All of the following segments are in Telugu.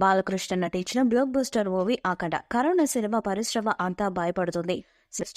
బాలకృష్ణ నటించిన బ్లాక్ బస్టర్ మూవీ అఖండ. కరోనా సినిమా పరిశ్రమ అంతా భయపడుతుంది.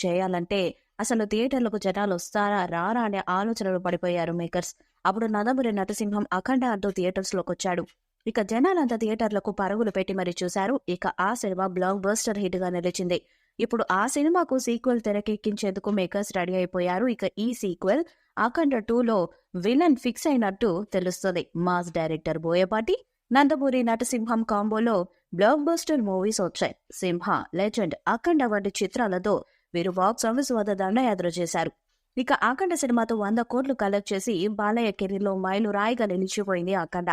చేయాలంటే అసలు థియేటర్లకు జనాలు వస్తారా రారా అనే ఆలోచనలు పడిపోయారు మేకర్స్. అప్పుడు నందమూరి నటసింహం అఖండ అంటూ థియేటర్స్ లోకి వచ్చాడు. ఇక జనాలంతా థియేటర్లకు పరుగులు పెట్టి మరీ చూశారు. ఇక ఆ సినిమా బ్లాక్ బస్టర్ హిట్ గా నిలిచింది. ఇప్పుడు ఆ సినిమాకు సీక్వెల్ తెరకెక్కించేందుకు మేకర్స్ రెడీ అయిపోయారు. ఇక ఈ సీక్వెల్ అఖండ 2లో విలన్ ఫిక్స్ అయినట్టు తెలుస్తుంది. మాస్ డైరెక్టర్ బోయపాటి, నందమూరి నటసింహం కాంబోలో బ్లాక్ బస్టర్ మూవీస్ వచ్చాయి. సింహ, లెజెండ్, అఖండ వంటి చిత్రాలతో వీరు బాక్స్ ఆఫీస్ వద్ద దండయాత్ర చేశారు. ఇక అఖండ సినిమాతో 100 కోట్లు కలెక్ట్ చేసి బాలయ్య కెరీర్లో మైలురాయిగా నిలిచిపోయింది అఖండ.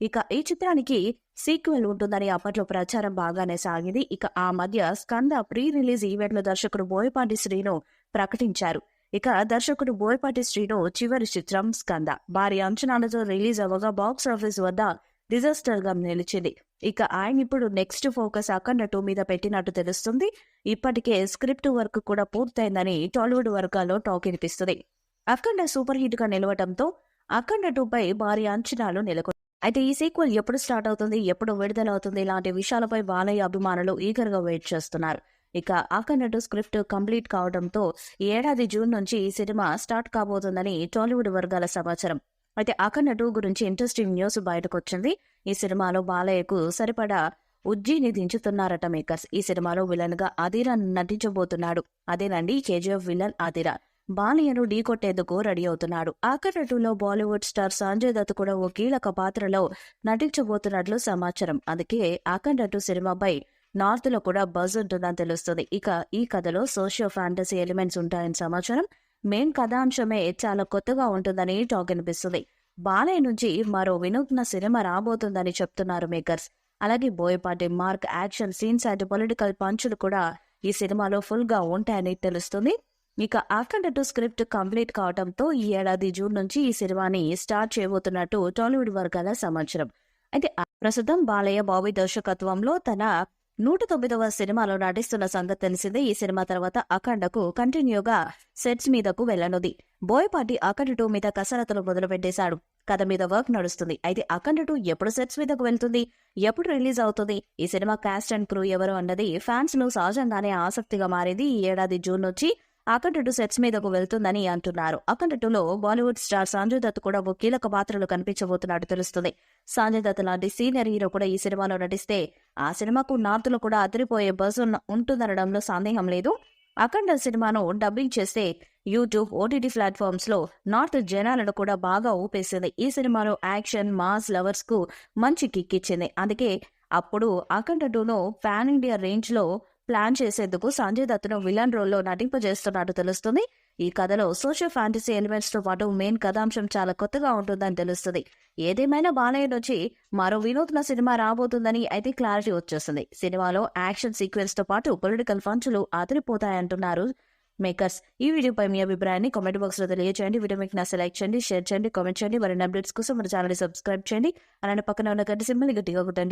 ఇక ఈ చిత్రానికి సీక్వెల్ ఉంటుందని అప్పట్లో ప్రచారం బాగానే సాగింది. ఇక ఆ మధ్య స్కంద ప్రీ రిలీజ్ ఈవెంట్లో దర్శకుడు బోయపాటి శ్రీను ప్రకటించారు. ఇక దర్శకుడు బోయపాటి శ్రీను చివరి చిత్రం స్కంద భారీ అంచనాలతో రిలీజ్ అవ్వగా బాక్స్ ఆఫీస్ వద్ద డిజాస్టర్ గా నిలిచింది. ఇక ఆయన ఇప్పుడు నెక్స్ట్ ఫోకస్ అఖండ 2 మీద పెట్టినట్టు తెలుస్తుంది. ఇప్పటికే స్క్రిప్ట్ వర్క్ కూడా పూర్తయిందని టాలీవుడ్ వర్గాల్లో టాక్ వినిపిస్తుంది. అఖండ సూపర్ హిట్ గా నిలవడంతో అఖండ 2 పై భారీ అంచనాలు నెలకొన్నాయి. అయితే ఈ సీక్వెల్ ఎప్పుడు స్టార్ట్ అవుతుంది, ఎప్పుడు విడుదలవుతుంది ఇలాంటి విషయాలపై బాలయ్య అభిమానులు ఈగర్ గా వెయిట్ చేస్తున్నారు. ఇక అఖండ 2 స్క్రిప్ట్ కంప్లీట్ కావడంతో ఈ ఏడాది జూన్ నుంచి ఈ సినిమా స్టార్ట్ కాబోతుందని టాలీవుడ్ వర్గాల సమాచారం. అయితే అఖండ 2 గురించి ఇంట్రెస్టింగ్ న్యూస్ బయటకు వచ్చింది. ఈ సినిమాలో బాలయ్యకు సరిపడా ఉజ్జీని దించుతున్నారట మేకర్స్. ఈ సినిమాలో విలన్ గా అదిరా నటించబోతున్నాడు. అదేనండి కేజీఎఫ్ విలన్ అదిరా. బాలయ్యను ఢీకొట్టేందుకు రెడీ అవుతున్నాడు. అఖండ 2లో బాలీవుడ్ స్టార్ సంజయ్ దత్ కూడా ఓ కీలక పాత్రలో నటించబోతున్నట్లు సమాచారం. అందుకే అఖండ 2 సినిమాపై నార్త్ లో కూడా బజ్ ఉంటుందని తెలుస్తుంది. ఇక ఈ కథలో సోషియో ఫ్యాంటసీ ఎలిమెంట్స్ ఉంటాయని సమాచారం. మెయిన్ కథాంశమే చాలా కొత్తగా ఉంటుందని టాక్ అనిపిస్తుంది. బాలయ్య నుంచి మరో వినూత్న సినిమా రాబోతుందని చెప్తున్నారు మేకర్స్. అలాగే Boyapati mark action scenes and political పంచులు కూడా ఈ సినిమాలో ఫుల్ గా ఉంటాయని తెలుస్తుంది. ఇక అఖండ 2 స్క్రిప్ట్ కంప్లీట్ కావడంతో ఈ ఏడాది జూన్ నుంచి ఈ సినిమాని స్టార్ట్ చేయబోతున్నట్టు టాలీవుడ్ వర్గాల సమాచారం. అయితే ప్రస్తుతం బాలయ్య బాబీ దర్శకత్వంలో తన 109వ సినిమాలో నటిస్తున్న సంగతి తెలిసిందే. ఈ సినిమా తర్వాత అఖండకు కంటిన్యూగా సెట్స్ మీదకు వెళ్లనుంది. బోయపాటి అఖండ 2 మీద కసరత్తులు మొదలుపెట్టేశాడు. కథ మీద వర్క్ నడుస్తుంది. అయితే అఖండ 2 ఎప్పుడు సెట్స్ మీదకు వెళ్తుంది, ఎప్పుడు రిలీజ్ అవుతుంది, ఈ సినిమా కాస్ట్ అండ్ క్రూ ఎవరు అన్నది ఫ్యాన్స్ లో సహజంగానే ఆసక్తిగా మారింది. ఈ ఏడాది జూన్ నుంచి అఖండ 2 సెట్స్ మీదకు వెళ్తుందని అంటున్నారు. అఖండ 2లో బాలీవుడ్ స్టార్ సంజయ్ దత్ కూడా ఓ కీలక పాత్రలు కనిపించబోతున్నట్టు తెలుస్తుంది. సంజయ్ దత్ లాంటి సీనియర్ హీరో కూడా ఈ సినిమాలో నటిస్తే ఆ సినిమాకు నార్త్ లో కూడా అదిరిపోయే బజ్ ఉంటుందనడంలో సందేహం లేదు. అఖండ సినిమాను డబ్బింగ్ చేస్తే యూట్యూబ్, ఓటీటీ ప్లాట్ఫామ్స్ లో నార్త్ జనాలను కూడా బాగా ఊపేసింది. ఈ సినిమాలో యాక్షన్, మాస్ లవర్స్ కు మంచి కిక్ ఇచ్చింది. అందుకే అప్పుడు అఖండ 2ను పాన్ ఇండియా రేంజ్ లో ప్లాన్ చేసేందుకు సంజయ్ దత్తును విలన్ రోల్లో నటింపజేస్తున్నట్టు తెలుస్తుంది. ఈ కథలో సోషల్ ఫ్యాంటసీ ఎలిమెంట్స్ తో పాటు మెయిన్ కథాంశం చాలా కొత్తగా ఉంటుందని తెలుస్తుంది. ఏదేమైనా బాలయ్య నుంచి మరో వినూత్న సినిమా రాబోతుందని అయితే క్లారిటీ వచ్చేస్తుంది. సినిమాలో యాక్షన్ సీక్వెన్స్ తో పాటు పొలిటికల్ పంచులు అదిరిపోతాయంటున్నారు మేకర్స్. ఈ వీడియోపై మీ అభిప్రాయాన్ని కామెంట్ బాక్స్ లో తెలియజేయండి. వీడియో మీకు నచ్చ లైక్ చేయండి, షేర్ చేయండి, కామెంట్ చేయండి. మరిన్ని అప్డేట్స్ కోసం మన ఛానల్ సబ్స్క్రైబ్ చేయండి. అలానే పక్కన ఉన్న గంట సింబల్ గట్టిగా కొట్టండి.